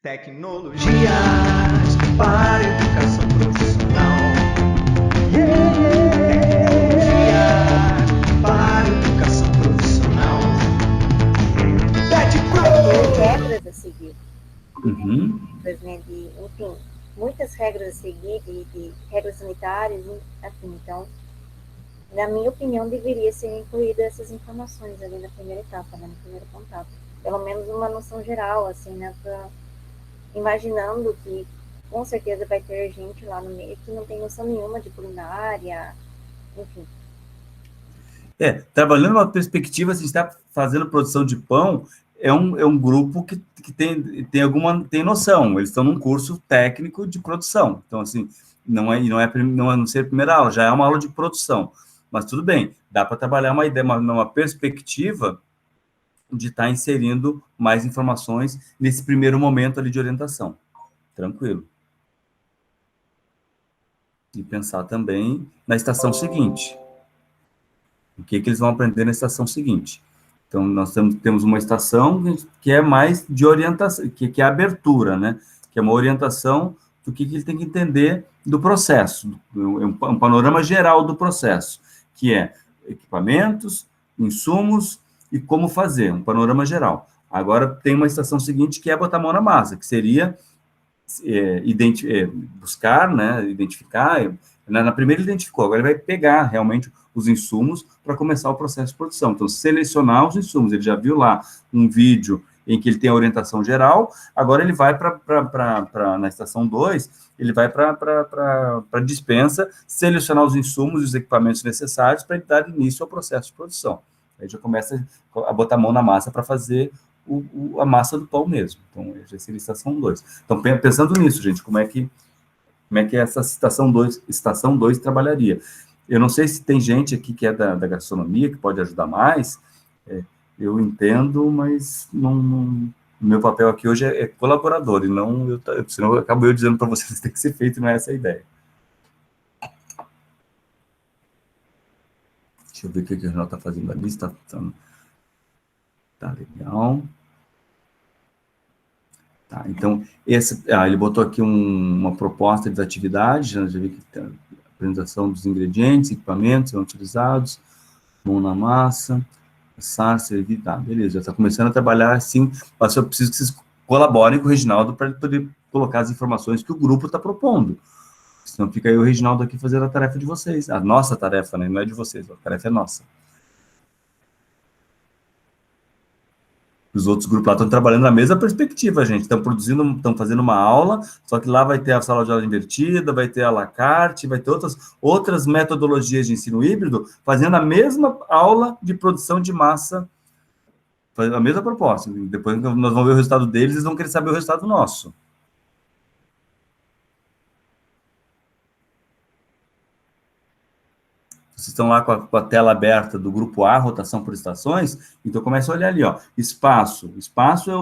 Tecnologias para a educação profissional. Tecnologias para a educação profissional. Regras a seguir. Uhum. Enfim, muitas regras a seguir, de regras sanitárias, assim, então, na minha opinião, deveria ser incluída essas informações ali na primeira etapa, né, no primeiro contato. Pelo menos uma noção geral, assim, né, imaginando que com certeza vai ter gente lá no meio que não tem noção nenhuma de culinária, enfim. Trabalhando numa perspectiva, se a gente está fazendo produção de pão, é um grupo que tem noção, eles estão num curso técnico de produção, então, assim, não ser a primeira aula, já é uma aula de produção, mas tudo bem, dá para trabalhar uma ideia, uma perspectiva de estar inserindo mais informações nesse primeiro momento ali de orientação, tranquilo. E pensar também na estação seguinte. O que eles vão aprender na estação seguinte. Então, nós temos uma estação que é mais de orientação, que é a abertura, né? Que é uma orientação do que ele tem que entender do processo, um panorama geral do processo, que é equipamentos, insumos e como fazer, um panorama geral. Agora, tem uma estação seguinte que é botar a mão na massa, que seria buscar, né, identificar. Na primeira ele identificou, agora ele vai pegar realmente os insumos para começar o processo de produção. Então, selecionar os insumos. Ele já viu lá um vídeo em que ele tem a orientação geral, agora ele vai na estação 2, ele vai para a dispensa, selecionar os insumos e os equipamentos necessários para dar início ao processo de produção. Aí já começa a botar a mão na massa para fazer a massa do pão mesmo. Então, já seria estação 2. Então, pensando nisso, gente, como é que essa estação 2 trabalharia? Eu não sei se tem gente aqui que é da gastronomia, que pode ajudar mais, eu entendo, mas não, meu papel aqui hoje é colaborador, e não, senão acabo eu dizendo para vocês que tem que ser feito, não é essa a ideia. Deixa eu ver o que o Renato está fazendo ali, tá legal. Tá, então, ele botou aqui uma proposta de atividade, já vi que tem a apresentação dos ingredientes, equipamentos utilizados, mão na massa, assar, servir, tá, beleza, já está começando a trabalhar assim, mas eu preciso que vocês colaborem com o Reginaldo para ele poder colocar as informações que o grupo está propondo, senão fica aí o Reginaldo aqui fazendo a tarefa de vocês, a nossa tarefa, né, não é de vocês, a tarefa é nossa. Os outros grupos lá estão trabalhando na mesma perspectiva, gente. Estão fazendo uma aula, só que lá vai ter a sala de aula invertida, vai ter a la carte, vai ter outras metodologias de ensino híbrido, fazendo a mesma aula de produção de massa, a mesma proposta. Depois nós vamos ver o resultado deles, eles vão querer saber o resultado nosso. Vocês estão lá com a tela aberta do grupo A, rotação por estações, então começa a olhar ali, ó, espaço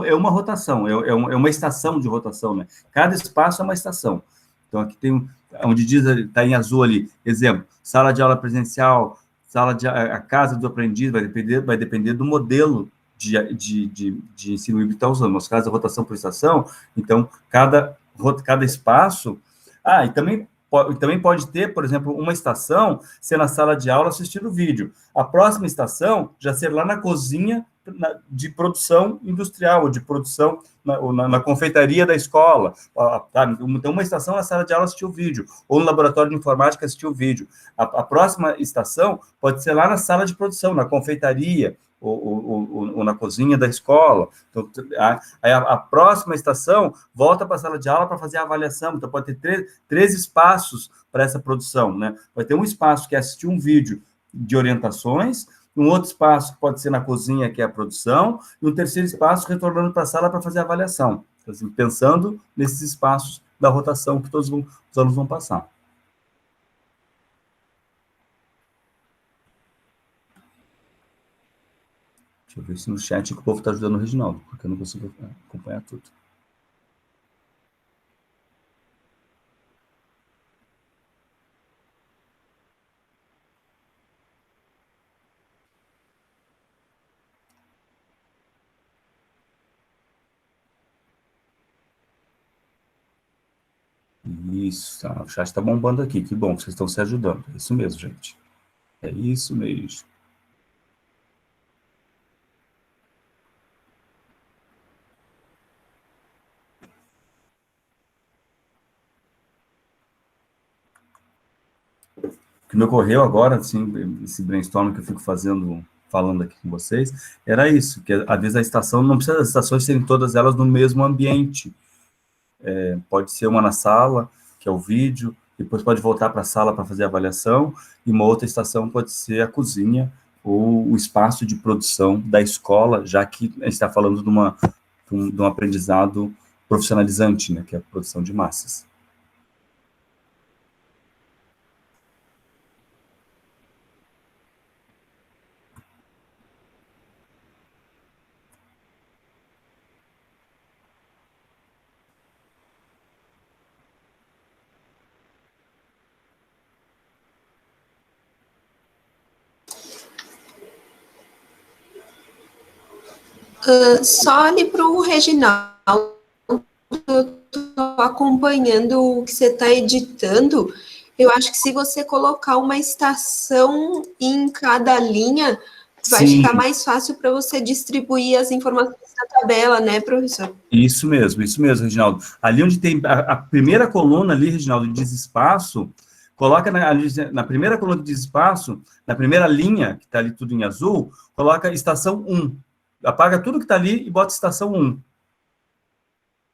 é uma rotação, é uma estação de rotação, né? Cada espaço é uma estação. Então aqui tem, onde diz, está em azul ali, exemplo, sala de aula presencial, a casa do aprendiz, vai depender do modelo de ensino híbrido que está usando. Nos casos, a rotação por estação, então cada espaço... e também pode ter, por exemplo, uma estação ser na sala de aula assistindo o vídeo. A próxima estação já ser lá na cozinha de produção industrial, ou de produção na confeitaria da escola. Então, uma estação na sala de aula assistir o vídeo, ou no laboratório de informática assistir o vídeo. A próxima estação pode ser lá na sala de produção, na confeitaria, ou na cozinha da escola. Então, a próxima estação volta para a sala de aula para fazer a avaliação. Então, pode ter três espaços para essa produção, né? Vai ter um espaço que é assistir um vídeo de orientações, um outro espaço que pode ser na cozinha, que é a produção, e um terceiro espaço retornando para a sala para fazer a avaliação. Então, assim, pensando nesses espaços da rotação que os alunos vão passar. Deixa eu ver se no chat o povo está ajudando o Reginaldo, porque eu não consigo acompanhar tudo. Isso, tá. O chat está bombando aqui. Que bom, vocês estão se ajudando. É isso mesmo, gente. É isso mesmo. O que me ocorreu agora, assim, esse brainstorm que eu fico fazendo, falando aqui com vocês, era isso, que às vezes a estação, não precisa das estações serem todas elas no mesmo ambiente. Pode ser uma na sala, que é o vídeo, depois pode voltar para a sala para fazer a avaliação, e uma outra estação pode ser a cozinha ou o espaço de produção da escola, já que a gente está falando de um aprendizado profissionalizante, né, que é a produção de massas. Só ali para o Reginaldo, eu estou acompanhando o que você está editando. Eu acho que se você colocar uma estação em cada linha, vai ficar mais fácil para você distribuir as informações da tabela, né, professor? Isso mesmo, Reginaldo. Ali onde tem a primeira coluna ali, Reginaldo, diz espaço, coloca na primeira coluna que diz espaço, na primeira linha, que está ali tudo em azul, coloca estação 1. Apaga tudo que está ali e bota estação 1.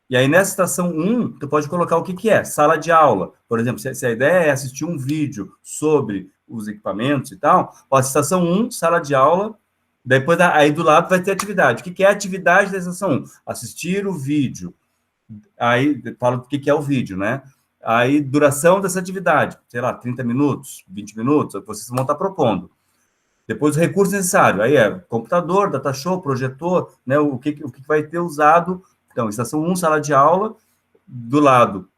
E aí, nessa estação 1, tu pode colocar o que é? Sala de aula. Por exemplo, se a ideia é assistir um vídeo sobre os equipamentos e tal, ó, estação 1, sala de aula, depois aí do lado vai ter atividade. O que é a atividade da estação 1? Assistir o vídeo. Aí, fala o que é o vídeo, né? Aí, duração dessa atividade, sei lá, 30 minutos, 20 minutos, vocês vão estar propondo. Depois, o recurso necessário, aí é computador, data show, projetor, né, o que vai ter usado. Então, estação 1, sala de aula, do lado,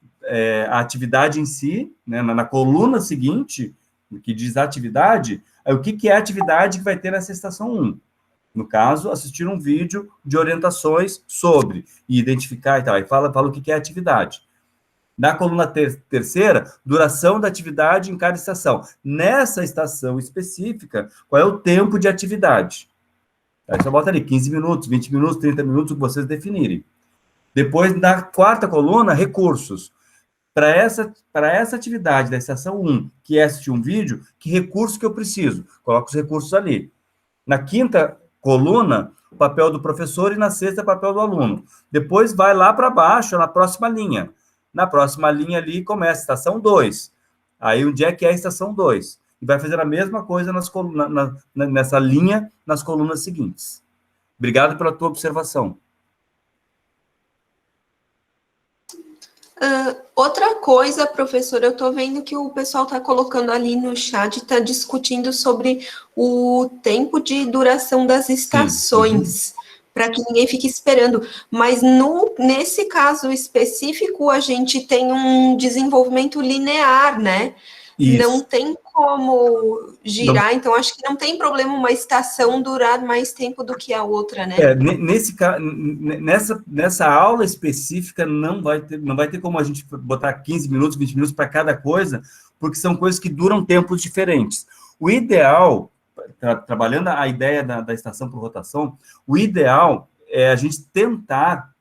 a atividade em si, né, na coluna seguinte, que diz atividade, aí o que é a atividade que vai ter nessa estação 1? No caso, assistir um vídeo de orientações sobre, e identificar e tal, aí fala o que é a atividade. Na coluna terceira, duração da atividade em cada estação. Nessa estação específica, qual é o tempo de atividade? Aí só bota ali 15 minutos, 20 minutos, 30 minutos, o que vocês definirem. Depois, na quarta coluna, recursos. Para essa atividade da estação 1, que é assistir um vídeo, que recurso que eu preciso? Coloco os recursos ali. Na quinta coluna, o papel do professor, e na sexta, o papel do aluno. Depois, vai lá para baixo, na próxima linha. Na próxima linha ali, começa a estação 2. Aí, onde é que é a estação 2? E vai fazer a mesma coisa nessa linha, nas colunas seguintes. Obrigado pela tua observação. Outra coisa, professor, eu estou vendo que o pessoal está colocando ali no chat, está discutindo sobre o tempo de duração das estações, para que ninguém fique esperando. Mas nesse caso específico, a gente tem um desenvolvimento linear, né? Isso. Não tem como girar, não. Então acho que não tem problema uma estação durar mais tempo do que a outra, né? Nessa aula específica não vai ter como a gente botar 15 minutos, 20 minutos para cada coisa, porque são coisas que duram tempos diferentes. O ideal, trabalhando a ideia da estação por rotação, o ideal é a gente tentar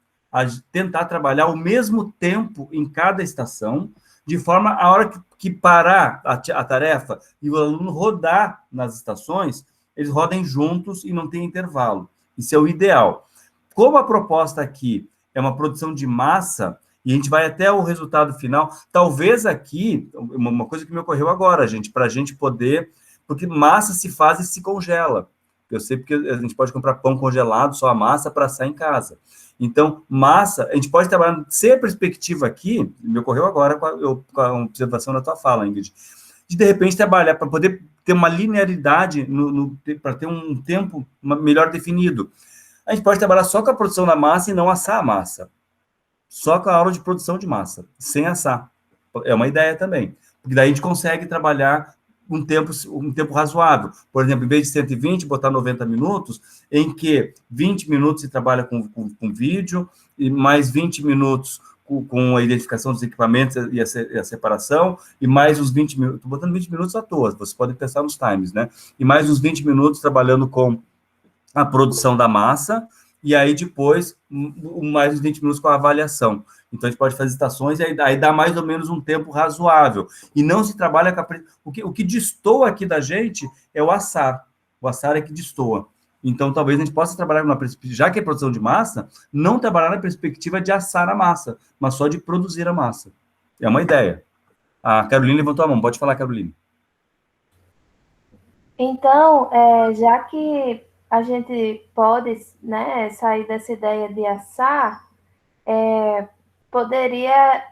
trabalhar o mesmo tempo em cada estação, de forma a hora que parar a tarefa e o aluno rodar nas estações, eles rodem juntos e não tem intervalo. Isso é o ideal. Como a proposta aqui é uma produção de massa, e a gente vai até o resultado final, talvez aqui, uma coisa que me ocorreu agora, gente, para a gente poder... Porque massa se faz e se congela. Eu sei porque a gente pode comprar pão congelado, só a massa, para assar em casa. Então, massa, a gente pode trabalhar sem a perspectiva aqui, me ocorreu agora com a observação da tua fala, Ingrid, de repente trabalhar para poder ter uma linearidade, para ter um tempo melhor definido. A gente pode trabalhar só com a produção da massa e não assar a massa. Só com a aula de produção de massa, sem assar. É uma ideia também. Porque daí a gente consegue trabalhar um tempo razoável. Por exemplo, em vez de 120, botar 90 minutos, em que 20 minutos se trabalha com vídeo, e mais 20 minutos com a identificação dos equipamentos e a separação, e mais uns 20 minutos, estou botando 20 minutos à toa, vocês podem pensar nos times, né? E mais uns 20 minutos trabalhando com a produção da massa, e aí depois mais uns 20 minutos com a avaliação. Então, a gente pode fazer estações, e aí dá mais ou menos um tempo razoável. E não se trabalha com o que destoa aqui da gente é o assar. O assar é que destoa. Então, talvez a gente possa trabalhar numa perspectiva, já que é produção de massa, não trabalhar na perspectiva de assar a massa, mas só de produzir a massa. É uma ideia. A Carolina levantou a mão. Pode falar, Carolina. Então, já que a gente pode, né, sair dessa ideia de assar, poderia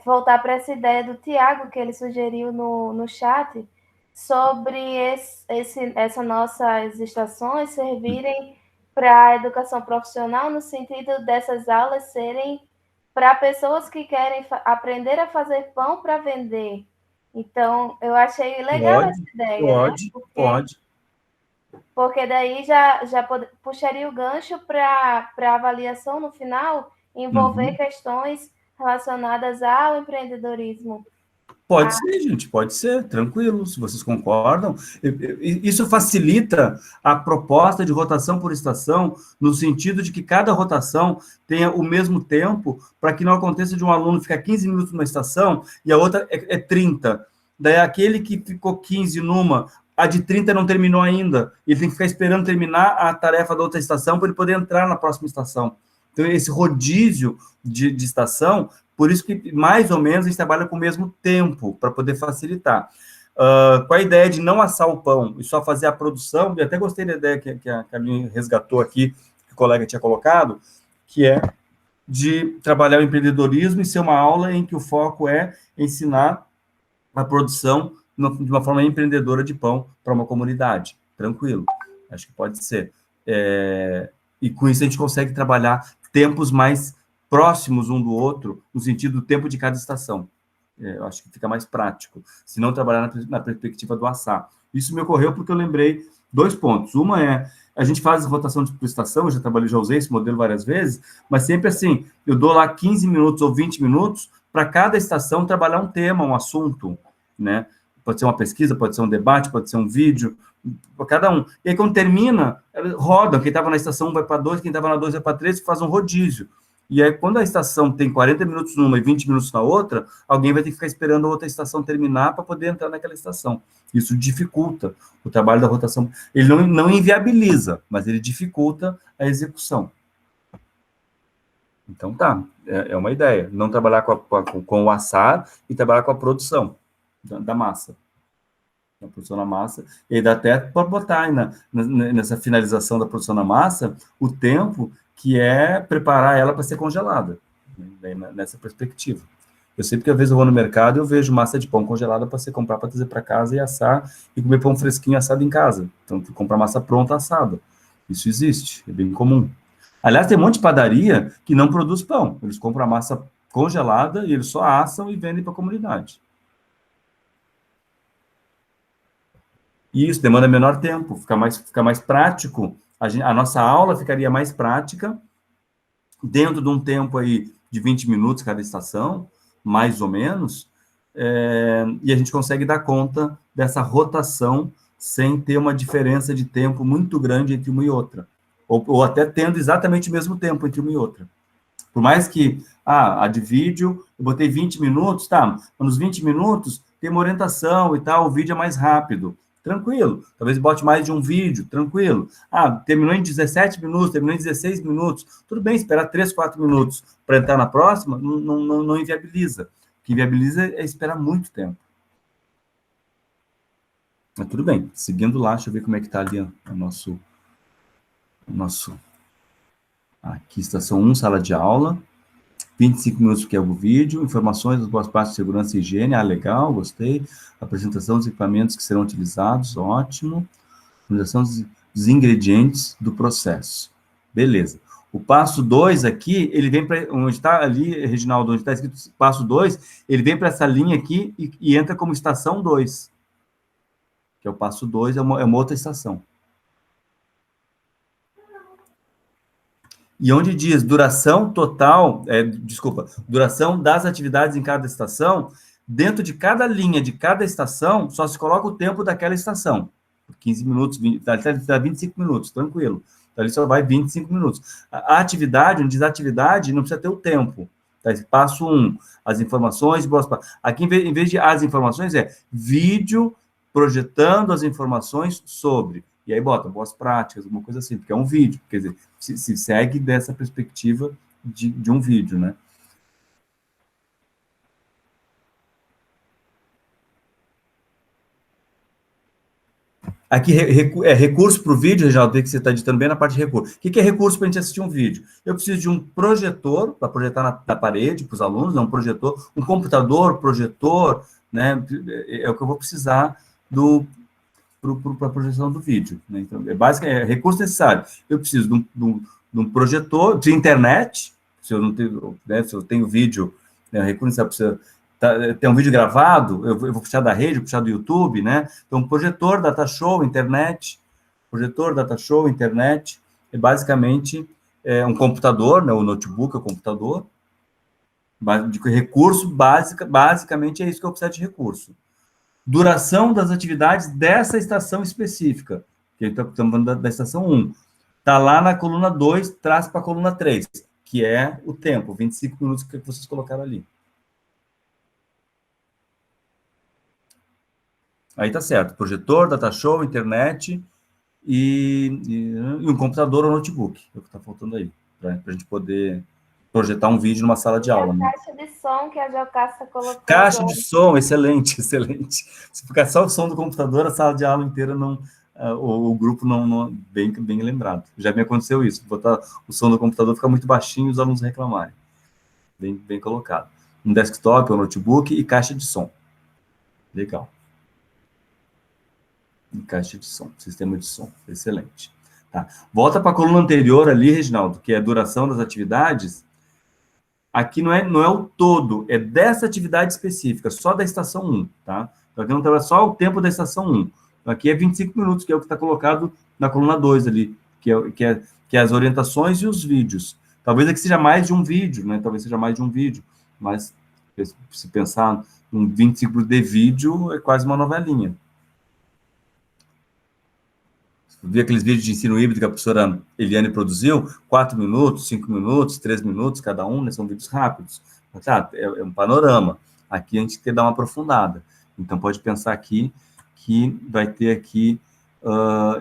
voltar para essa ideia do Tiago, que ele sugeriu no chat, sobre essas nossas estações servirem para a educação profissional, no sentido dessas aulas serem para pessoas que querem aprender a fazer pão para vender. Então, eu achei legal essa ideia. Pode. Porque daí já puxaria o gancho para a avaliação no final, envolver questões relacionadas ao empreendedorismo. Pode ser, gente, pode ser, tranquilo, se vocês concordam. Isso facilita a proposta de rotação por estação, no sentido de que cada rotação tenha o mesmo tempo, para que não aconteça de um aluno ficar 15 minutos numa estação e a outra é 30. Daí aquele que ficou 15 numa, a de 30 não terminou ainda, ele tem que ficar esperando terminar a tarefa da outra estação para ele poder entrar na próxima estação. Então, esse rodízio de estação, por isso que, mais ou menos, a gente trabalha com o mesmo tempo, para poder facilitar. Com a ideia de não assar o pão e só fazer a produção, e até gostei da ideia que a Carolina resgatou aqui, que o colega tinha colocado, que é de trabalhar o empreendedorismo e ser uma aula em que o foco é ensinar a produção de uma forma empreendedora de pão para uma comunidade. Tranquilo, acho que pode ser. E com isso a gente consegue trabalhar tempos mais próximos um do outro, no sentido do tempo de cada estação. Eu acho que fica mais prático, se não trabalhar na perspectiva do assar. Isso me ocorreu porque eu lembrei 2 pontos. Uma é, a gente faz rotação de estação, eu já usei esse modelo várias vezes, mas sempre assim, eu dou lá 15 minutos ou 20 minutos para cada estação trabalhar um tema, um assunto, né? Pode ser uma pesquisa, pode ser um debate, pode ser um vídeo, para cada um. E aí, quando termina, roda, quem estava na estação 1 vai para 2, quem estava na 2 vai para 3, faz um rodízio. E aí, quando a estação tem 40 minutos numa e 20 minutos na outra, alguém vai ter que ficar esperando a outra estação terminar para poder entrar naquela estação. Isso dificulta o trabalho da rotação. Ele não inviabiliza, mas ele dificulta a execução. Então, tá, é uma ideia. Não trabalhar com o assar e trabalhar com a produção da massa. A produção da massa. E aí dá até para botar aí nessa finalização da produção da massa o tempo que é preparar ela para ser congelada, né, nessa perspectiva. Eu sei porque às vezes eu vou no mercado e eu vejo massa de pão congelada para você comprar, para trazer para casa e assar, e comer pão fresquinho assado em casa. Então, comprar massa pronta assada. Isso existe, é bem comum. Aliás, tem um monte de padaria que não produz pão. Eles compram a massa congelada e eles só assam e vendem para a comunidade. E isso demanda menor tempo, fica mais prático. A nossa aula ficaria mais prática, dentro de um tempo aí de 20 minutos cada estação, mais ou menos, e a gente consegue dar conta dessa rotação sem ter uma diferença de tempo muito grande entre uma e outra, ou até tendo exatamente o mesmo tempo entre uma e outra. Por mais que, a de vídeo, eu botei 20 minutos, tá, mas nos 20 minutos tem uma orientação e tal, o vídeo é mais rápido. Tranquilo. Talvez bote mais de um vídeo, tranquilo. Terminou em 17 minutos, terminou em 16 minutos. Tudo bem, esperar 3, 4 minutos para entrar na próxima, não inviabiliza. O que inviabiliza é esperar muito tempo. Mas tudo bem. Seguindo lá, deixa eu ver como é que está ali o nosso... Aqui, estação 1, sala de aula. 25 minutos que é o vídeo, informações das boas partes de segurança e higiene, legal, gostei. Apresentação dos equipamentos que serão utilizados, ótimo. Apresentação dos ingredientes do processo. Beleza. O passo 2 aqui, ele vem para, onde está ali, Reginaldo, onde está escrito passo 2, ele vem para essa linha aqui e entra como estação 2. Que é o passo 2, é uma outra estação. E onde diz duração total, duração das atividades em cada estação, dentro de cada linha de cada estação, só se coloca o tempo daquela estação. 15 minutos, 25 minutos, tranquilo. Então, ali só vai 25 minutos. A atividade, onde diz atividade, não precisa ter o tempo. Tá? Passo 1, as informações, aqui em vez de as informações, é vídeo projetando as informações sobre. E aí bota boas práticas, alguma coisa assim, porque é um vídeo, quer dizer, se segue dessa perspectiva de um vídeo, né? Aqui, recurso para o vídeo, Reginaldo, vê que você está editando bem na parte de recurso. O que é recurso para a gente assistir um vídeo? Eu preciso de um projetor, para projetar na parede, para os alunos, né? Um projetor, um computador, projetor, né? É o que eu vou precisar para a projeção do vídeo, né? Então, é recurso necessário. Eu preciso de um projetor, de internet, se eu não tenho, né? Se eu tenho vídeo, né? Recurso necessário, tem um vídeo gravado, eu vou puxar da rede, vou puxar do YouTube, né? Então, projetor, data show, internet, é basicamente um computador, né? O notebook é o computador. De recurso, basicamente é isso que eu preciso de recurso. Duração das atividades dessa estação específica, que estamos falando da estação 1. Está lá na coluna 2, traz para a coluna 3, que é o tempo, 25 minutos que vocês colocaram ali. Aí tá certo, projetor, data show, internet e um computador ou notebook, é o que está faltando aí, para a gente poder projetar um vídeo numa sala de aula. A caixa de som que a Jocasta colocou. Caixa de som, excelente. Se ficar só o som do computador, a sala de aula inteira não... o grupo não bem lembrado. Já me aconteceu isso, botar o som do computador fica muito baixinho e os alunos reclamarem. Bem colocado. Um desktop, um notebook e caixa de som. Legal. Caixa de som, sistema de som, excelente. Tá. Volta para a coluna anterior ali, Reginaldo, que é a duração das atividades. Aqui não é o todo, é dessa atividade específica, só da estação 1, tá? Então, aqui não trabalha só o tempo da estação 1. Então, aqui é 25 minutos, que é o que está colocado na coluna 2 ali, que é as orientações e os vídeos. Talvez aqui seja mais de um vídeo, né? Mas se pensar em 25 minutos de vídeo, é quase uma novelinha. Vi aqueles vídeos de ensino híbrido que a professora Eliane produziu, 4 minutos, 5 minutos, 3 minutos, cada um, né? São vídeos rápidos. Tá, é um panorama. Aqui a gente quer dar uma aprofundada. Então, pode pensar aqui que vai ter aqui,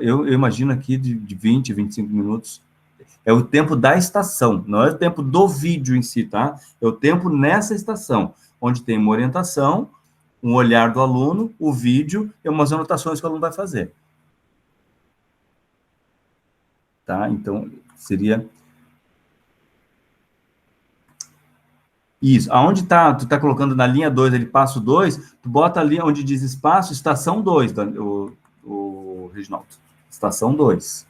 eu imagino aqui de 20, 25 minutos. É o tempo da estação, não é o tempo do vídeo em si, tá? É o tempo nessa estação, onde tem uma orientação, um olhar do aluno, o vídeo e umas anotações que o aluno vai fazer. Tá? Então, seria isso. Aonde tu tá colocando na linha 2, ele passo 2, tu bota ali onde diz espaço, estação 2, o Reginaldo. Estação 2.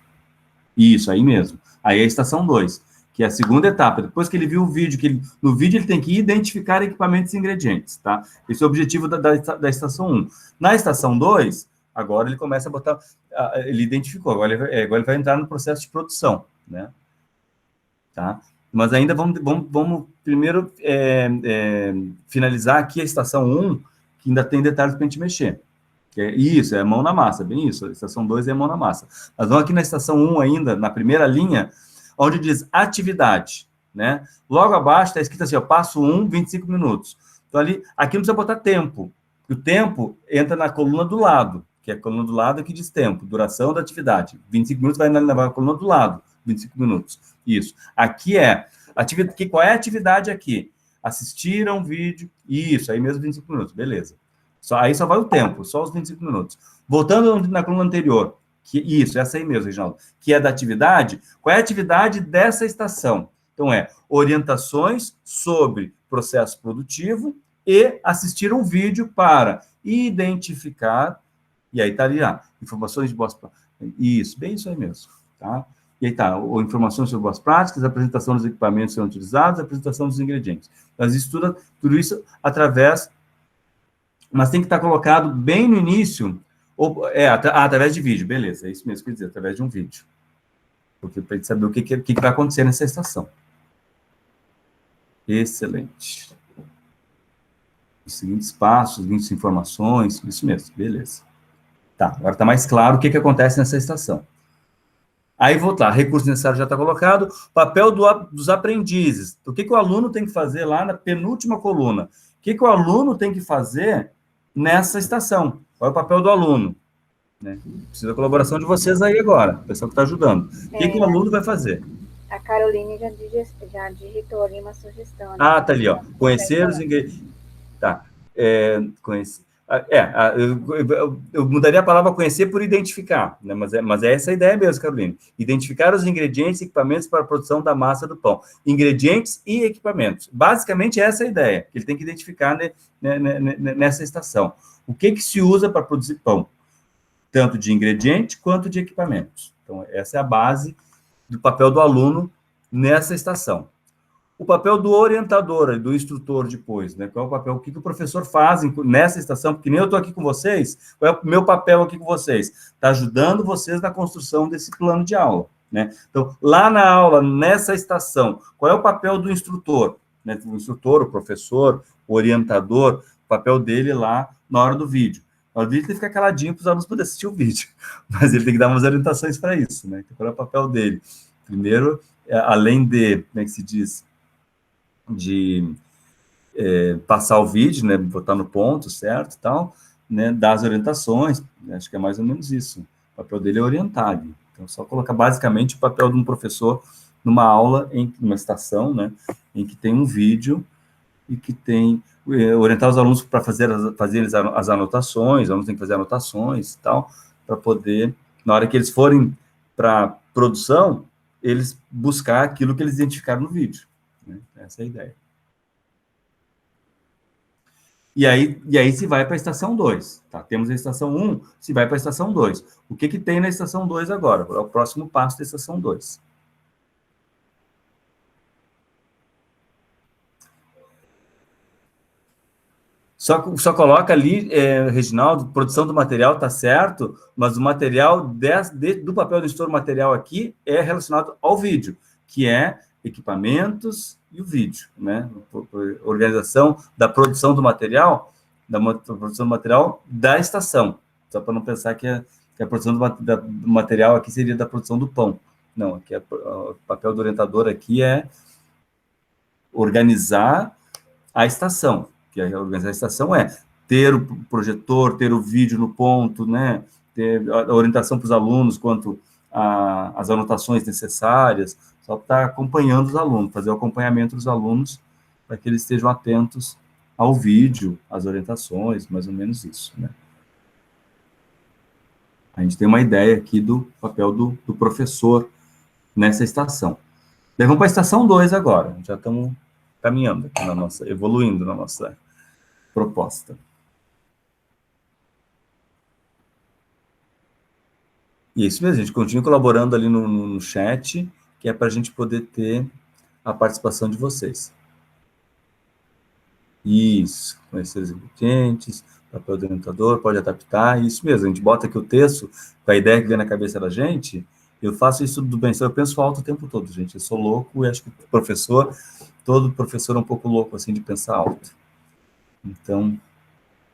Isso, aí mesmo. Aí é a estação 2, que é a segunda etapa. Depois que ele viu o vídeo, no vídeo ele tem que identificar equipamentos e ingredientes, tá? Esse é o objetivo da estação 1. Na estação 2, agora ele começa a botar... Ele identificou, agora ele vai entrar no processo de produção, né? Tá? Mas ainda vamos primeiro finalizar aqui a estação 1, que ainda tem detalhes para a gente mexer. Que é mão na massa, bem isso. A estação 2 é mão na massa. Mas vamos aqui na estação 1 ainda, na primeira linha, onde diz atividade, né? Logo abaixo está escrito assim, ó, passo 1, 25 minutos. Então, aqui não precisa botar tempo. O tempo entra na coluna do lado, que é a coluna do lado que diz tempo, duração da atividade. 25 minutos vai na coluna do lado, 25 minutos. Isso. Aqui qual é a atividade aqui? Assistir a um vídeo, isso, aí mesmo 25 minutos, beleza. Aí só vai o tempo, só os 25 minutos. Voltando na coluna anterior, essa aí mesmo, Reginaldo, que é da atividade, qual é a atividade dessa estação? Então, orientações sobre processo produtivo e assistir um vídeo para identificar, e aí tá ali, informações de boas práticas. Isso, bem isso aí mesmo, tá? E aí tá, informações sobre boas práticas, apresentação dos equipamentos que são utilizados, apresentação dos ingredientes. Mas estuda tudo isso através... Mas tem que estar colocado bem no início, através de vídeo, beleza, é isso mesmo que eu quer dizer, através de um vídeo. porque para a gente saber o que vai acontecer nessa estação. Excelente. Os seguintes passos, as seguintes informações, isso mesmo, beleza. Tá, agora está mais claro o que acontece nessa estação. Aí, voltar, recurso necessário já está colocado, papel dos aprendizes. O que o aluno tem que fazer lá na penúltima coluna? O que o aluno tem que fazer nessa estação? Qual é o papel do aluno? Né? Precisa da colaboração de vocês aí agora, o pessoal que está ajudando. O que o aluno vai fazer? A Caroline já digitou ali uma sugestão. Né? Ah, tá ali, ó. Conhecer os ingredientes. Tá. Eu mudaria a palavra conhecer por identificar, né? Mas é essa a ideia mesmo, Carolina. Identificar os ingredientes e equipamentos para a produção da massa do pão. Ingredientes e equipamentos. Basicamente, essa é a ideia, que ele tem que identificar nessa estação. O que se usa para produzir pão? Tanto de ingrediente quanto de equipamentos. Então, essa é a base do papel do aluno nessa estação. O papel do orientador, do instrutor depois, né? Qual é o papel, o que o professor faz nessa estação, porque nem eu estou aqui com vocês, qual é o meu papel aqui com vocês? Está ajudando vocês na construção desse plano de aula, né? Então, lá na aula, nessa estação, qual é o papel do instrutor? Né? O instrutor, o professor, o orientador, o papel dele lá na hora do vídeo. Na hora do vídeo tem que ficar caladinho para os alunos poderem assistir o vídeo, mas ele tem que dar umas orientações para isso, né? Então, qual é o papel dele? Primeiro, além de, como é que se diz? De passar o vídeo, né, botar no ponto, certo, e tal, né, dar as orientações, acho que é mais ou menos isso. O papel dele é orientar. Então, só colocar basicamente o papel de um professor numa aula, numa estação, né, em que tem um vídeo e que tem orientar os alunos para fazer as anotações, os alunos têm que fazer anotações e tal, para poder, na hora que eles forem para produção, eles buscar aquilo que eles identificaram no vídeo. Essa é a ideia. E aí se vai para a estação 2. Tá? Temos a estação 1, se vai para a estação 2. O que tem na estação 2 agora? É o próximo passo da estação 2. Só coloca ali, Reginaldo, produção do material está certo, mas o material do papel do instrutor material aqui é relacionado ao vídeo, que é equipamentos e o vídeo, né? Organização da produção do material, da estação, só para não pensar que a produção do material aqui seria da produção do pão. Não, aqui o papel do orientador aqui é organizar a estação, que organizar a estação ter o projetor, ter o vídeo no ponto, né? Ter a orientação para os alunos quanto às anotações necessárias, só estar acompanhando os alunos, fazer o acompanhamento dos alunos para que eles estejam atentos ao vídeo, às orientações, mais ou menos isso, né? A gente tem uma ideia aqui do papel do professor nessa estação. Daí vamos para a estação 2 agora, já estamos caminhando, evoluindo na nossa proposta. E é isso mesmo, a gente continua colaborando ali no chat, que é para a gente poder ter a participação de vocês. Isso, conhecer os ingredientes, papel do orientador, pode adaptar, isso mesmo, a gente bota aqui o texto, com a ideia que vem na cabeça da gente, eu faço isso do bem, eu penso alto o tempo todo, gente, eu sou louco e acho que todo professor é um pouco louco, assim, de pensar alto. Então,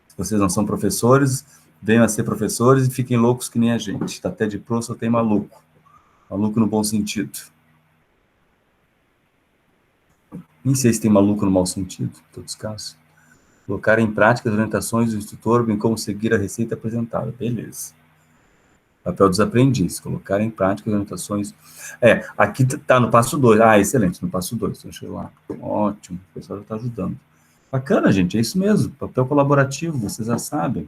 se vocês não são professores, venham a ser professores e fiquem loucos que nem a gente, até de pro só tem maluco no bom sentido. Nem sei se tem maluco no mau sentido, em todos os casos. Colocar em prática as orientações do instrutor, bem como seguir a receita apresentada. Beleza. Papel dos aprendizes. Colocar em prática as orientações... aqui está no passo 2. Ah, excelente, no passo 2. Deixa eu ir lá. Ótimo, o pessoal já está ajudando. Bacana, gente, é isso mesmo. Papel colaborativo, vocês já sabem.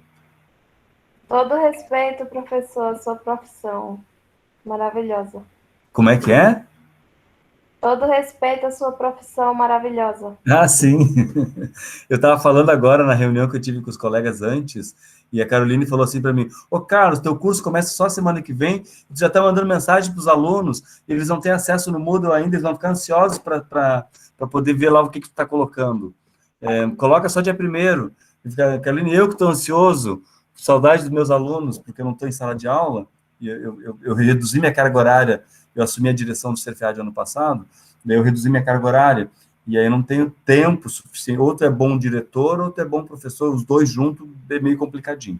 Todo respeito, professor, à sua profissão. Maravilhosa. Como é que é? Todo respeito à sua profissão maravilhosa. Ah, sim. Eu estava falando agora na reunião que eu tive com os colegas antes, e a Caroline falou assim para mim, Carlos, teu curso começa só semana que vem, tu já está mandando mensagem para os alunos, eles não têm acesso no Moodle ainda, eles vão ficar ansiosos para poder ver lá o que tu está colocando. Coloca só dia 1º. Caroline, eu que estou ansioso, saudade dos meus alunos, porque eu não estou em sala de aula, e eu reduzi minha carga horária eu assumi a direção do CFA de ano passado, daí eu reduzi minha carga horária, e aí eu não tenho tempo suficiente, ou tu é bom diretor, ou tu é bom professor, os dois juntos é meio complicadinho.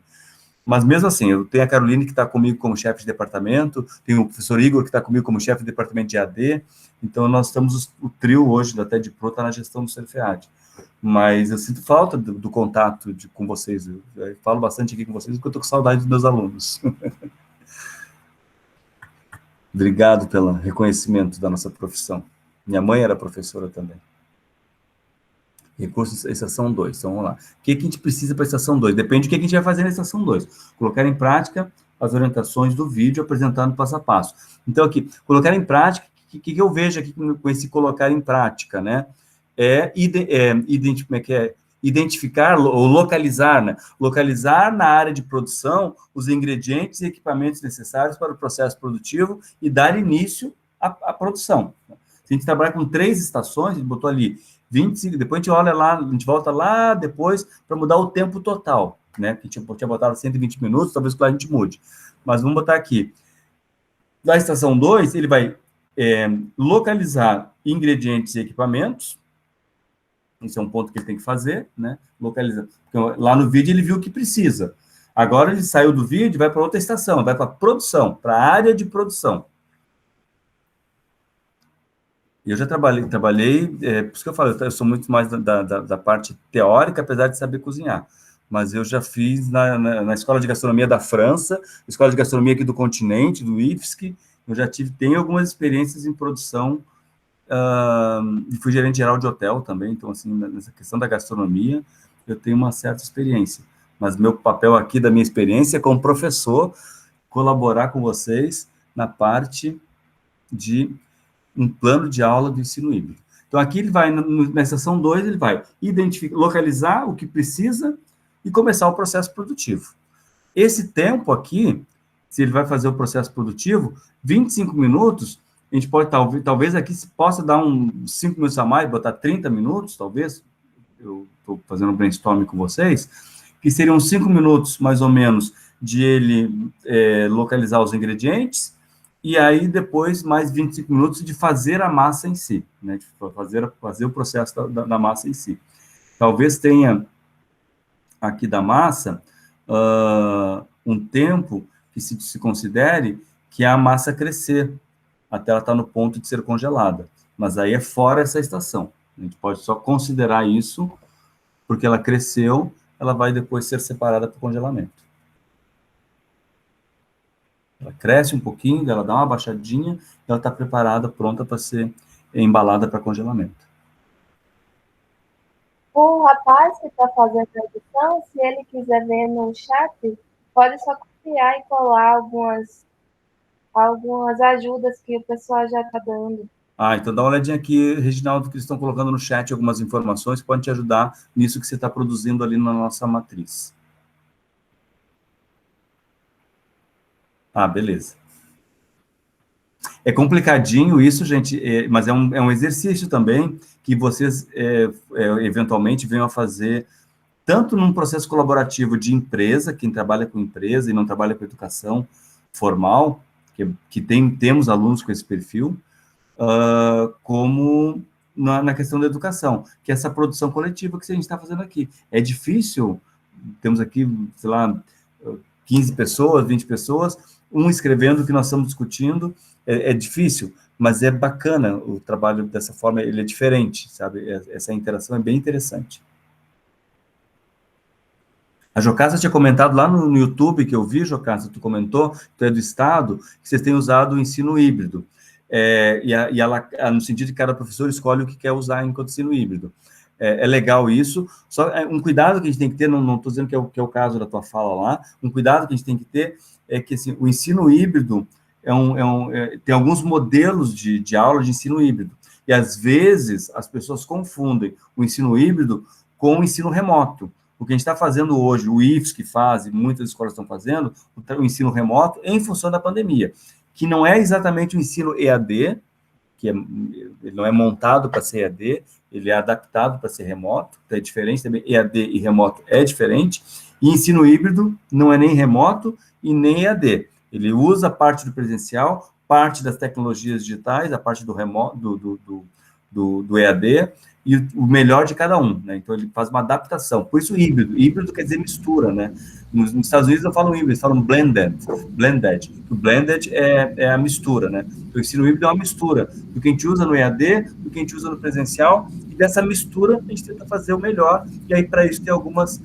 Mas mesmo assim, eu tenho a Caroline que está comigo como chefe de departamento, tenho o professor Igor que está comigo como chefe de departamento de AD, então nós estamos, o trio hoje da TED Pro está na gestão do CFEAD. Mas eu sinto falta do contato com vocês, eu falo bastante aqui com vocês porque eu estou com saudade dos meus alunos. Obrigado pelo reconhecimento da nossa profissão. Minha mãe era professora também. Recursos, estação 2, então vamos lá. O que a gente precisa para a estação 2? Depende do que a gente vai fazer na estação 2. Colocar em prática as orientações do vídeo apresentando passo a passo. Então, aqui, colocar em prática, o que eu vejo aqui com esse colocar em prática, né? Identificar ou localizar, né? Localizar na área de produção os ingredientes e equipamentos necessários para o processo produtivo e dar início à produção. Se a gente trabalhar com 3 estações, a gente botou ali 25, depois a gente olha lá, a gente volta lá depois para mudar o tempo total, né? Que tinha botado 120 minutos, talvez lá a gente mude. Mas vamos botar aqui. Na estação 2, ele vai localizar ingredientes e equipamentos. Esse é um ponto que ele tem que fazer, né? Localizar. Porque lá no vídeo ele viu o que precisa. Agora ele saiu do vídeo e vai para outra estação, vai para a produção, para a área de produção. Eu já trabalhei, por isso que eu falo, eu sou muito mais da parte teórica, apesar de saber cozinhar. Mas eu já fiz na Escola de Gastronomia da França, Escola de Gastronomia aqui do continente, do IFSC, eu já tenho algumas experiências em produção, e fui gerente geral de hotel também, então, assim, nessa questão da gastronomia, eu tenho uma certa experiência. Mas meu papel aqui, da minha experiência, é como professor, colaborar com vocês na parte de um plano de aula do ensino híbrido. Então, aqui ele vai, na estação 2, ele vai localizar o que precisa e começar o processo produtivo. Esse tempo aqui, se ele vai fazer o processo produtivo, 25 minutos, a gente pode, talvez aqui se possa dar uns 5 minutos a mais, botar 30 minutos, talvez, eu estou fazendo um brainstorming com vocês, que seriam 5 minutos, mais ou menos, de ele localizar os ingredientes, e aí depois mais 25 minutos de fazer a massa em si, né? De fazer o processo da massa em si. Talvez tenha aqui da massa um tempo que se considere que é a massa crescer, até ela estar no ponto de ser congelada. Mas aí é fora essa estação. A gente pode só considerar isso, porque ela cresceu, ela vai depois ser separada para o congelamento. Ela cresce um pouquinho, ela dá uma baixadinha, ela está preparada, pronta para ser embalada para congelamento. O rapaz que está fazendo a edição, se ele quiser ver no chat, pode só copiar e colar algumas ajudas que o pessoal já está dando. Então dá uma olhadinha aqui, Reginaldo, que eles estão colocando no chat algumas informações que podem te ajudar nisso que você está produzindo ali na nossa matriz. Beleza. É complicadinho isso, gente, mas é um exercício também que vocês eventualmente venham a fazer tanto num processo colaborativo de empresa, quem trabalha com empresa e não trabalha com educação formal, que temos alunos com esse perfil, como na questão da educação, que é essa produção coletiva que a gente está fazendo aqui. É difícil, temos aqui, sei lá, 15 pessoas, 20 pessoas, escrevendo o que nós estamos discutindo, é difícil, mas é bacana o trabalho dessa forma, ele é diferente, sabe? Essa interação é bem interessante. A Jocasta tinha comentado lá no YouTube, que eu vi, Jocasta, tu comentou, tu é do Estado, que vocês têm usado o ensino híbrido. E ela, no sentido de que cada professor escolhe o que quer usar enquanto ensino híbrido. É legal isso, só um cuidado que a gente tem que ter, não estou dizendo que é o caso da tua fala lá, um cuidado que a gente tem que ter é que assim, o ensino híbrido tem alguns modelos de aula de ensino híbrido, e às vezes as pessoas confundem o ensino híbrido com o ensino remoto. O que a gente está fazendo hoje, o IFSC que faz, e muitas escolas estão fazendo, o ensino remoto em função da pandemia, que não é exatamente o ensino EAD, ele não é montado para ser EAD, ele é adaptado para ser remoto, é diferente também, EAD e remoto é diferente, e ensino híbrido não é nem remoto e nem EAD, ele usa parte do presencial, parte das tecnologias digitais, a parte do remoto, do EAD, e o melhor de cada um, né? Então, ele faz uma adaptação. Por isso, híbrido. Híbrido quer dizer mistura, né? Nos Estados Unidos não falam híbrido, eles falam blended. O blended é a mistura, né? Então, o ensino híbrido é uma mistura do que a gente usa no EAD, do que a gente usa no presencial, e dessa mistura a gente tenta fazer o melhor, e aí, para isso, tem algumas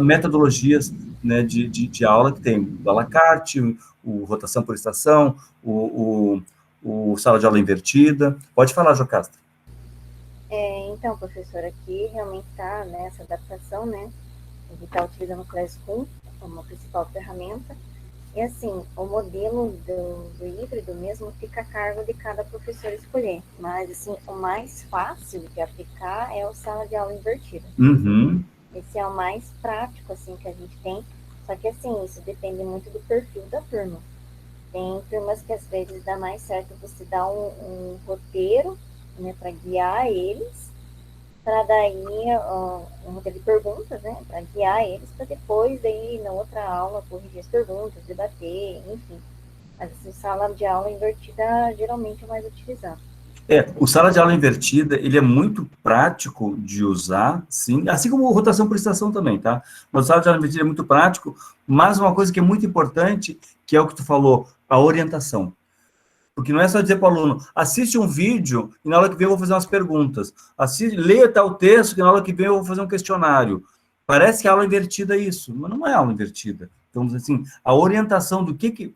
metodologias, né, de aula que tem o à la carte, o rotação por estação, o sala de aula invertida. Pode falar, Jocasta. Então, professor, aqui realmente está nessa adaptação, né? Ele está utilizando o Classroom como principal ferramenta. E, assim, o modelo do híbrido mesmo fica a cargo de cada professor escolher. Mas, assim, o mais fácil de aplicar é o sala de aula invertida. Uhum. Esse é o mais prático, assim, que a gente tem. Só que, assim, isso depende muito do perfil da turma. Tem turmas que, às vezes, dá mais certo você dar um roteiro, né, para guiar eles, para daí um roteiro de perguntas, né, para guiar eles, para depois, daí, na outra aula, corrigir as perguntas, debater, enfim. Mas, assim, sala de aula invertida, geralmente, é mais utilizado. O sala de aula invertida, ele é muito prático de usar, sim, assim como rotação por estação também, tá? Mas o sala de aula invertida é muito prático, mas uma coisa que é muito importante, que é o que tu falou, a orientação. Porque não é só dizer para o aluno, assiste um vídeo e na hora que vem eu vou fazer umas perguntas. Leia tal texto que na hora que vem eu vou fazer um questionário. Parece que é aula invertida isso, mas não é aula invertida. Então, assim, a orientação do que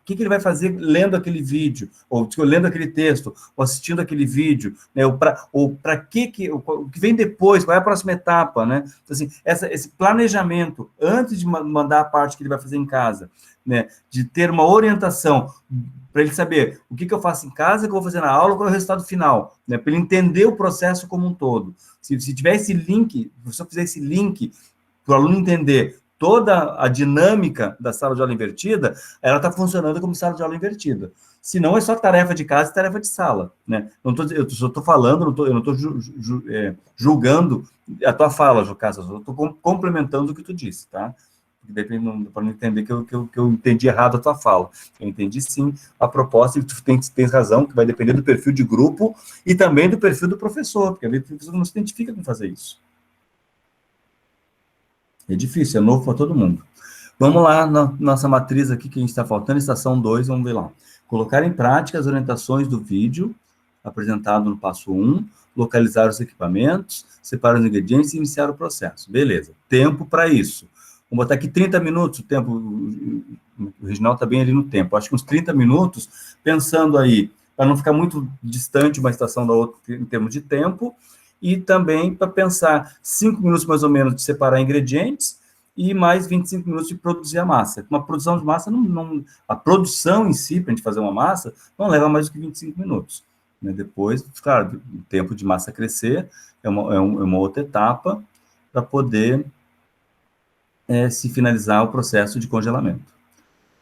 ele vai fazer lendo aquele vídeo, ou lendo aquele texto, ou assistindo aquele vídeo, né, o que vem depois, qual é a próxima etapa, né? Então, assim, esse planejamento, antes de mandar a parte que ele vai fazer em casa, né, de ter uma orientação para ele saber o que eu faço em casa, o que eu vou fazer na aula, qual é o resultado final, né, para ele entender o processo como um todo. Se tiver esse link, se o professor fizer esse link para o aluno entender toda a dinâmica da sala de aula invertida, ela está funcionando como sala de aula invertida. Se não, é só tarefa de casa e tarefa de sala, né? Eu só estou falando, eu não estou julgando a tua fala, Jocasta, eu estou complementando o que tu disse, tá? Para não entender que eu entendi errado a tua fala. Eu entendi, sim, a proposta, e tu tens razão, que vai depender do perfil de grupo e também do perfil do professor, porque às vezes o professor não se identifica com fazer isso. É difícil, é novo para todo mundo. Vamos lá, na nossa matriz aqui, que a gente está faltando, estação 2, vamos ver lá. Colocar em prática as orientações do vídeo, apresentado no passo 1, localizar os equipamentos, separar os ingredientes e iniciar o processo. Beleza. Tempo para isso. Vamos botar aqui 30 minutos, o tempo, o Reginaldo está bem ali no tempo. Acho que uns 30 minutos, pensando aí, para não ficar muito distante uma estação da outra em termos de tempo, e também para pensar 5 minutos mais ou menos de separar ingredientes e mais 25 minutos de produzir a massa. Uma produção de massa, a produção em si, para a gente fazer uma massa, não leva mais do que 25 minutos. Né? Depois, claro, o tempo de massa crescer é uma outra etapa para poder se finalizar o processo de congelamento.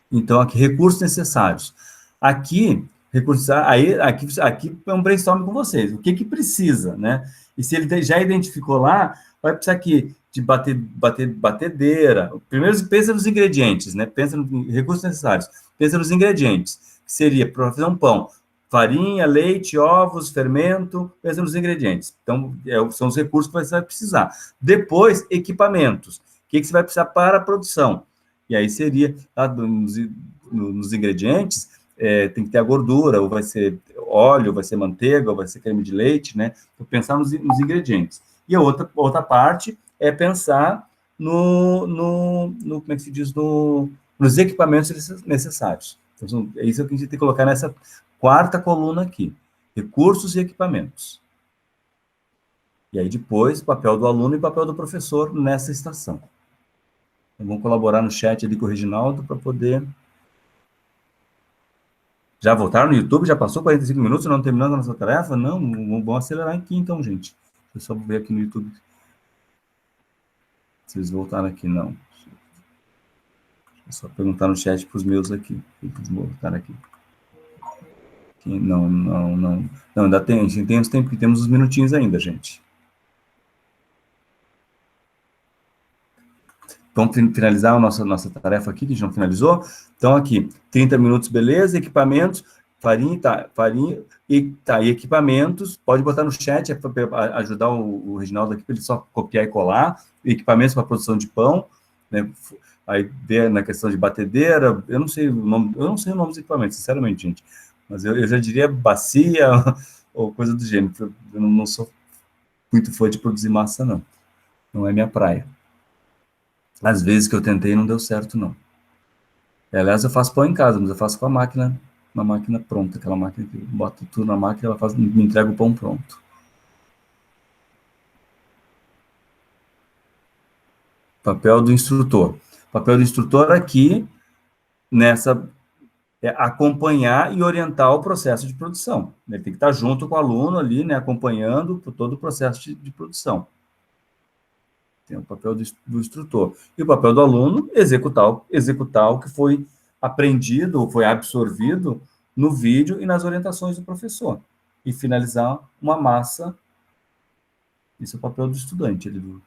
Então, aqui, recursos necessários. Aqui é um brainstorm com vocês. O que precisa, né? E se ele já identificou lá, vai precisar aqui de batedeira. Primeiro, pensa nos ingredientes, né? Pensa nos recursos necessários. Pensa nos ingredientes, que seria, para fazer um pão, farinha, leite, ovos, fermento, pensa nos ingredientes. Então, são os recursos que você vai precisar. Depois, equipamentos. O que você vai precisar para a produção? E aí seria, nos ingredientes, tem que ter a gordura, ou vai ser óleo, vai ser manteiga, ou vai ser creme de leite, né? Então, pensar nos ingredientes. E a outra parte é pensar como é que se diz, nos equipamentos necessários. Então, é isso que a gente tem que colocar nessa quarta coluna aqui. Recursos e equipamentos. E aí, depois, o papel do aluno e o papel do professor nessa estação. Então, vamos colaborar no chat ali com o Reginaldo para poder... Já voltaram no YouTube? Já passou 45 minutos e não terminando a nossa tarefa? Não, vamos acelerar aqui então, gente. Deixa eu só ver aqui no YouTube. Se eles voltaram aqui, não. Deixa eu só perguntar no chat para os meus aqui. Eles voltaram aqui. Não, ainda tem, a gente temos uns minutinhos ainda, gente. Vamos finalizar a nossa tarefa aqui, que a gente não finalizou. Então, aqui, 30 minutos, beleza, equipamentos. e equipamentos, pode botar no chat, para ajudar o Reginaldo aqui, para ele só copiar e colar, equipamentos para produção de pão, né? Aí ver na questão de batedeira, eu não sei o nome dos equipamentos, sinceramente, gente, mas eu já diria bacia ou coisa do gênero. Eu não sou muito fã de produzir massa, não é minha praia. Às vezes que eu tentei não deu certo, não. Aliás, eu faço pão em casa, mas eu faço com a máquina, uma máquina pronta, aquela máquina que eu boto tudo na máquina, ela me entrega o pão pronto. Papel do instrutor. O papel do instrutor aqui, é acompanhar e orientar o processo de produção. Ele tem que estar junto com o aluno ali, né, acompanhando todo o processo de produção. Tem o papel do instrutor. E o papel do aluno, executar o que foi aprendido, ou foi absorvido no vídeo e nas orientações do professor. E finalizar uma massa. Esse é o papel do estudante. Deixa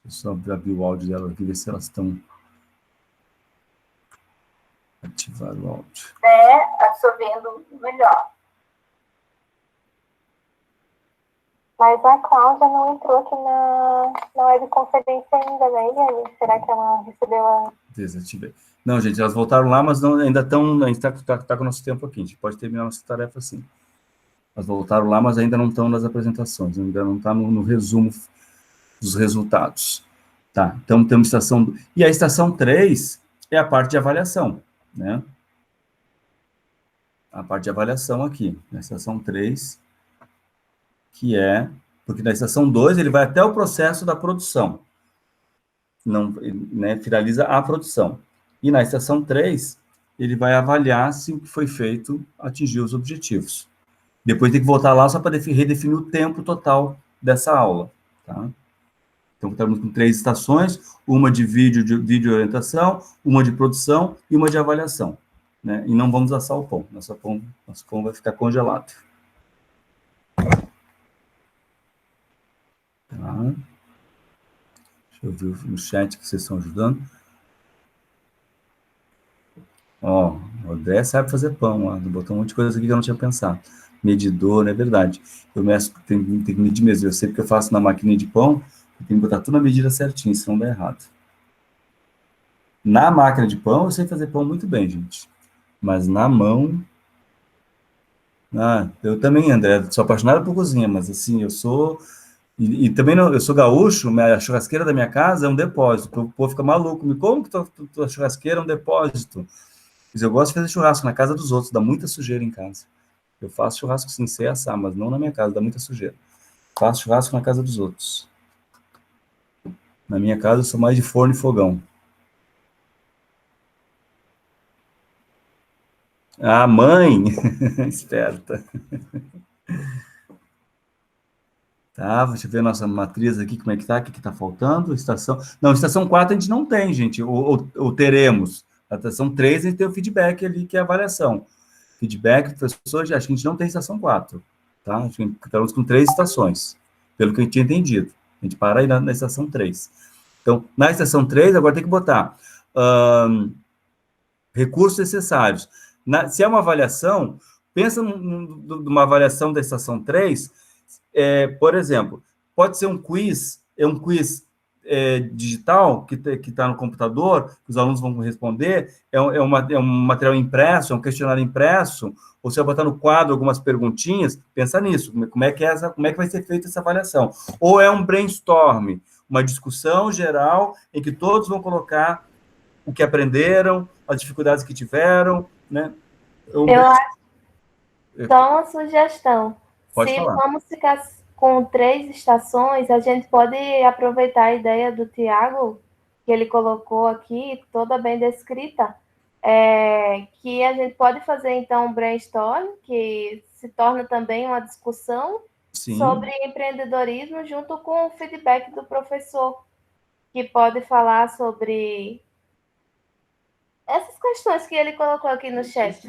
eu só abrir o áudio dela aqui, ver se elas estão... Ativar o áudio. Absorvendo melhor. Mas a Cláudia não entrou aqui na webconferência ainda, né, Eliane? Será que ela recebeu a... Desativei. Não, gente, elas voltaram lá, mas ainda estão... A gente está com o nosso tempo aqui, a gente pode terminar nossa tarefa assim. Elas voltaram lá, mas ainda não estão nas apresentações, ainda não está no resumo dos resultados. Tá, então temos estação... E a estação 3 é a parte de avaliação, né? A parte de avaliação aqui, na estação 3, que é... Porque na estação 2 ele vai até o processo da produção. Não, né, finaliza a produção. E na estação 3, ele vai avaliar se o que foi feito atingiu os objetivos. Depois tem que voltar lá só para redefinir o tempo total dessa aula, tá? Então, estamos com 3 estações, uma de vídeo orientação, uma de produção e uma de avaliação, né? E não vamos assar o pão. Nosso pão vai ficar congelado. Tá? Deixa eu ver no chat que vocês estão ajudando. Ó, o André sabe fazer pão, ó. Botou um monte de coisa aqui que eu não tinha pensado. Medidor, não é verdade. Eu tenho que medir mesmo. Eu sei porque eu faço na maquininha de pão, eu tenho que botar tudo na medida certinha, senão dá errado. Na máquina de pão, eu sei fazer pão muito bem, gente. Mas na mão... eu também, André, sou apaixonado por cozinha, mas assim, eu sou... E também não, eu sou gaúcho, a churrasqueira da minha casa é um depósito. O povo fica maluco. Como que tua churrasqueira é um depósito? Mas eu gosto de fazer churrasco na casa dos outros, dá muita sujeira em casa. Eu faço churrasco sim, sei assar, mas não na minha casa, dá muita sujeira. Faço churrasco na casa dos outros. Na minha casa eu sou mais de forno e fogão. Ah, mãe! Esperta. Tá, deixa eu ver a nossa matriz aqui, como é que tá, o que tá faltando, estação... Não, estação 4 a gente não tem, gente, ou teremos. A estação 3 a gente tem o feedback ali, que é a avaliação. Feedback, professor, acho que a gente não tem estação 4, tá? A gente estamos com 3 estações, pelo que eu tinha entendido. A gente para aí na estação 3. Então, na estação 3, agora tem que botar recursos necessários. Se é uma avaliação, pensa numa avaliação da estação 3, por exemplo, pode ser um quiz digital que está no computador, que os alunos vão responder, é um material impresso, é um questionário impresso, ou você vai botar no quadro algumas perguntinhas, pensa nisso, como é que vai ser feita essa avaliação. Ou é um brainstorm, uma discussão geral em que todos vão colocar o que aprenderam, as dificuldades que tiveram, né? Eu acho só uma sugestão. Pode falar. Vamos ficar com 3 estações, a gente pode aproveitar a ideia do Tiago, que ele colocou aqui, toda bem descrita, que a gente pode fazer, então, um brainstorm, que se torna também uma discussão sobre empreendedorismo, junto com o feedback do professor, que pode falar sobre essas questões que ele colocou aqui no chat.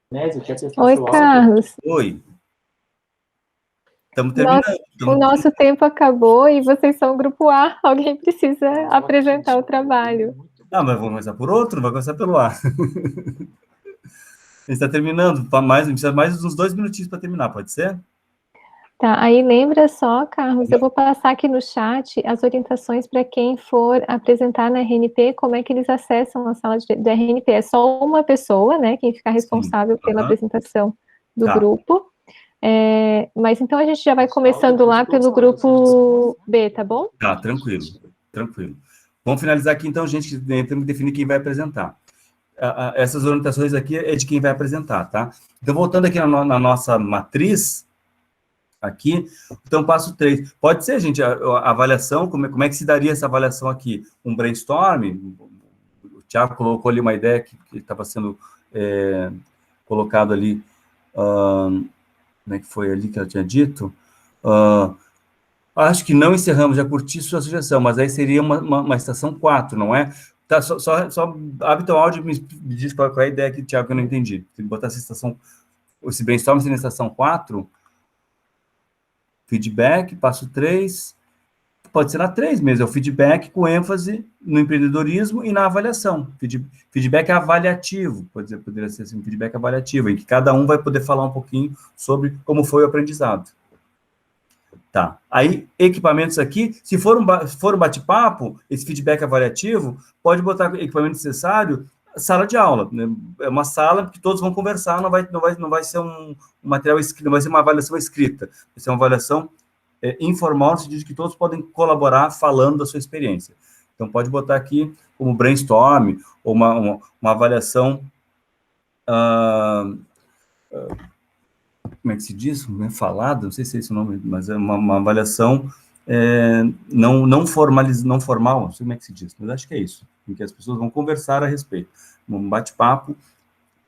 Oi, Carlos. Oi. Estamos Nosso, terminando. o nosso tempo acabou e vocês são o grupo A. Alguém precisa apresentar o trabalho. Ah, mas vamos começar por outro? Vai começar pelo A. A gente está terminando. Precisa mais uns 2 minutinhos para terminar, pode ser? Tá, aí lembra só, Carlos, eu vou passar aqui no chat as orientações para quem for apresentar na RNP, como é que eles acessam a sala da RNP. É só uma pessoa, né, quem ficar responsável pela apresentação do grupo. Mas então a gente já vai começando lá pelo grupo B, tá bom? Tá, tranquilo, tranquilo. Vamos finalizar aqui então, gente, que temos que definir quem vai apresentar. Essas orientações aqui é de quem vai apresentar, tá? Então, voltando aqui na nossa matriz, aqui, então passo 3. Pode ser, gente, a avaliação, como é que se daria essa avaliação aqui? Um brainstorm? O Thiago colocou ali uma ideia que estava sendo colocado ali, como é que foi ali que ela tinha dito? Acho que não encerramos, já curti sua sugestão, mas aí seria uma estação 4, não é? Tá, só abre teu áudio e me diz qual é a ideia aqui, Thiago, que eu não entendi. Se botar esse brainstorm na estação 4, feedback, passo 3, pode ser na 3 mesmo, é o feedback com ênfase no empreendedorismo e na avaliação. Feedback avaliativo, poderia ser assim, feedback avaliativo, em que cada um vai poder falar um pouquinho sobre como foi o aprendizado. Tá. Aí, equipamentos aqui, se for um bate-papo, esse feedback avaliativo, pode botar equipamento necessário, sala de aula, né? É uma sala que todos vão conversar, não vai ser um material escrito, não vai ser uma avaliação escrita, vai ser uma avaliação informal, no sentido de que todos podem colaborar falando da sua experiência. Então, pode botar aqui como brainstorm, ou uma avaliação, como é que se diz? Falada, não sei se é esse o nome, mas é uma avaliação não formal, não sei como é que se diz, mas acho que é isso, em que as pessoas vão conversar a respeito, um bate-papo,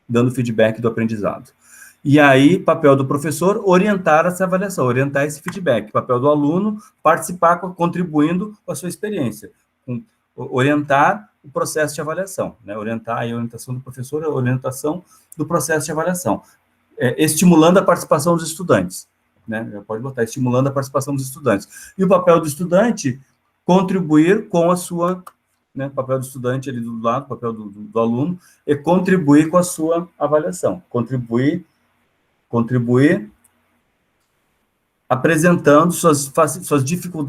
dando feedback do aprendizado. E aí, papel do professor, orientar essa avaliação, orientar esse feedback, papel do aluno, participar, contribuindo com a sua experiência, orientar o processo de avaliação, né? Orientar a orientação do professor, a orientação do processo de avaliação, estimulando a participação dos estudantes, né? Já pode botar, estimulando a participação dos estudantes. E o papel do estudante, contribuir com a sua, né, o papel do estudante ali do lado, o papel do aluno, é contribuir com a sua avaliação, contribuir apresentando suas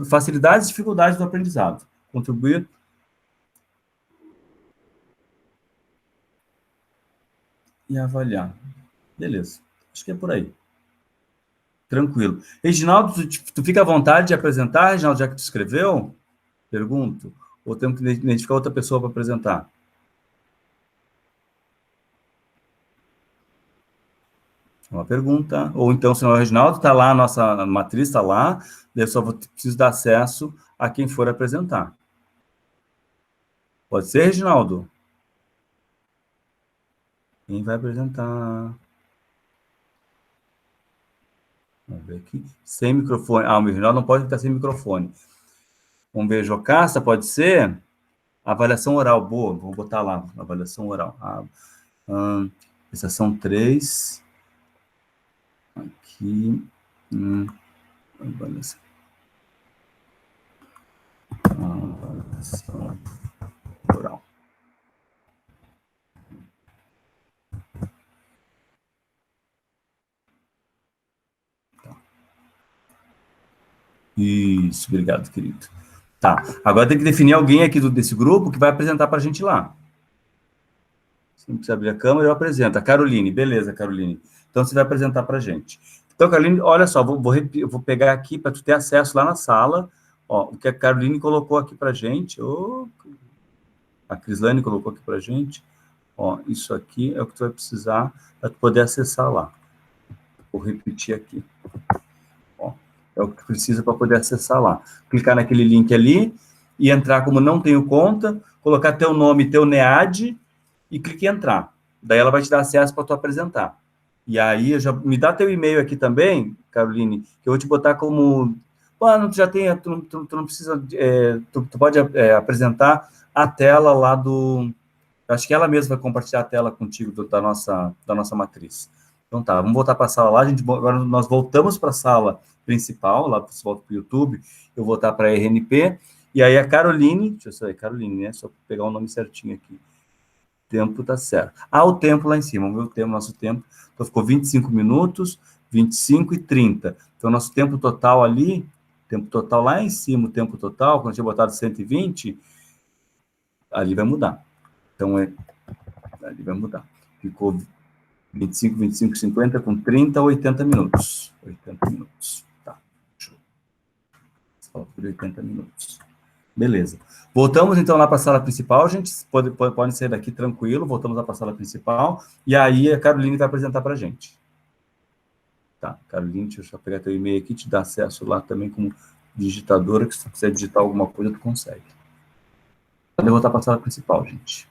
facilidades e dificuldades do aprendizado, contribuir e avaliar. Beleza, acho que é por aí. Tranquilo. Reginaldo, tu fica à vontade de apresentar, Reginaldo, já que tu escreveu? Pergunto. Ou temos que identificar outra pessoa para apresentar? Uma pergunta. Ou então, se não é o Reginaldo, está lá, a nossa matriz está lá, eu só preciso dar acesso a quem for apresentar. Pode ser, Reginaldo? Quem vai apresentar? Vamos ver aqui. Sem microfone. O Reginaldo não pode estar sem microfone. Vamos ver, Jocasta, pode ser? Avaliação oral, boa. Vou botar lá, avaliação oral. Estação 3. Aqui. Avaliação oral. Isso, obrigado, querido. Tá, agora tem que definir alguém aqui desse grupo que vai apresentar para a gente lá. Se não precisa abrir a câmera, eu apresento. A Caroline, beleza, Caroline. Então, você vai apresentar para a gente. Então, Caroline, olha só, vou pegar aqui para tu ter acesso lá na sala, ó, o que a Caroline colocou aqui para a gente, a Crislane colocou aqui para a gente, ó, isso aqui é o que tu vai precisar para tu poder acessar lá. Vou repetir aqui. É o que precisa para poder acessar lá. Clicar naquele link ali e entrar como não tenho conta, colocar teu nome, teu NEAD e clique em entrar. Daí ela vai te dar acesso para tu apresentar. E aí, me dá teu e-mail aqui também, Caroline, que eu vou te botar como... tu já tem, tu não precisa... tu pode apresentar a tela lá Eu acho que ela mesma vai compartilhar a tela contigo da nossa matriz. Então tá, vamos voltar para a sala lá. Agora nós voltamos para a sala principal, lá você volta para o YouTube, eu vou voltar para a RNP, e aí a Caroline, deixa eu saber, Caroline, né? Só pegar o nome certinho aqui. O tempo tá certo. O tempo lá em cima, o meu tempo, nosso tempo. Então ficou 25 minutos, 25 e 30. Então nosso tempo total ali, tempo total lá em cima, o tempo total, quando eu tinha botado 120, ali vai mudar. Então, ali vai mudar. Ficou 25, 25, 50 com 30, 80 minutos. 80 minutos. Tá. Show. Só por 80 minutos. Beleza. Voltamos, então, lá para a sala principal. A gente pode sair daqui tranquilo. Voltamos lá para a sala principal. E aí, a Caroline vai apresentar para a gente. Tá, Caroline, deixa eu só pegar teu e-mail aqui, te dar acesso lá também como digitadora, que se você quiser digitar alguma coisa, tu consegue. Pode voltar para a sala principal, gente.